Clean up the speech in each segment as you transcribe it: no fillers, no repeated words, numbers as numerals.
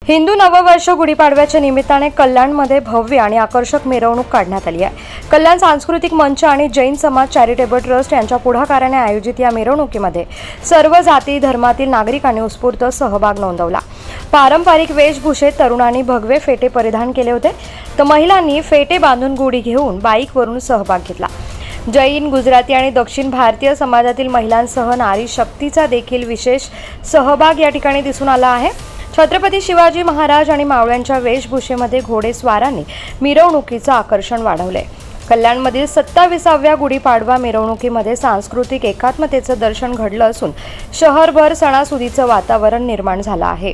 हिंदू नववर्ष गुढीपाडव्याच्या निमित्ताने कल्याणमध्ये भव्य आणि आकर्षक मिरवणूक काढण्यात आली आहे। कल्याण सांस्कृतिक मंच आणि जैन समाज चॅरिटेबल ट्रस्ट यांच्या पुढाकाराने आयोजित या मिरवणुकीमध्ये सर्व जाती धर्मातील नागरिकांनी उत्स्फूर्त सहभाग नोंदवला। पारंपरिक वेशभूषेत तरुणांनी भगवे फेटे परिधान केले होते, तर महिलांनी फेटे बांधून गुढी घेऊन बाईकवरून सहभाग घेतला। जैन, गुजराती आणि दक्षिण भारतीय समाजातील महिलांसह नारी शक्तीचा देखील विशेष सहभाग या ठिकाणी दिसून आला आहे। छत्रपती शिवाजी महाराज आणि मावळ्यांच्या वेशभूषेमध्ये घोडेस्वारांनी मिरवणुकीचं आकर्षण वाढवले। कल्याणमधील 27व्या गुढीपाडवा मिरवणुकीमध्ये सांस्कृतिक एकात्मतेचं दर्शन घडलं असून शहरभर सणासुदीचं वातावरण निर्माण झालं आहे।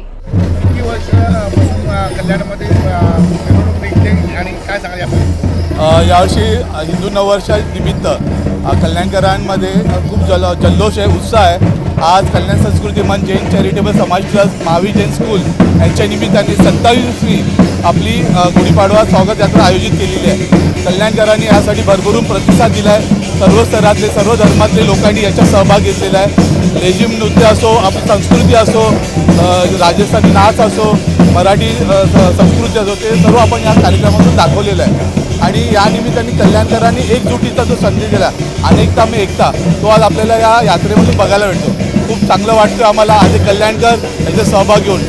यावर्षी हिंदू नववर्षानिमित्त कल्याणकरांमध्ये खूप जल्लोष आहे, उत्साह आहे। आज कल्याण संस्कृती मंच जैन चॅरिटेबल समाज ट्रस्ट महावीर जैन स्कूल यांच्या निमित्ताने 27वी आपली गुढीपाडवा स्वागत यात्रा आयोजित केलेली आहे। कल्याणकरांनी यासाठी भरभरून प्रतिसाद दिला आहे। सर्व स्तरातले सर्व धर्मातले लोकांनी याच्यात सहभाग घेतलेला आहे। लेझिम नृत्य असो, आपली संस्कृती असो, राजस्थानी नाच असो, मराठी संस्कृती असो, ते सर्व आपण या कार्यक्रमातून दाखवलेलं आहे। आणि या निमित्ताने कल्याणकरांनी एकजुटीचा जो संदेश दिला, अनेकता में एकता, तो आज आपल्याला या यात्रेमधून बघायला मिळतो। खूप चांगलं वाटतं आम्हाला आज कल्याणकर याचा सहभाग घेऊन।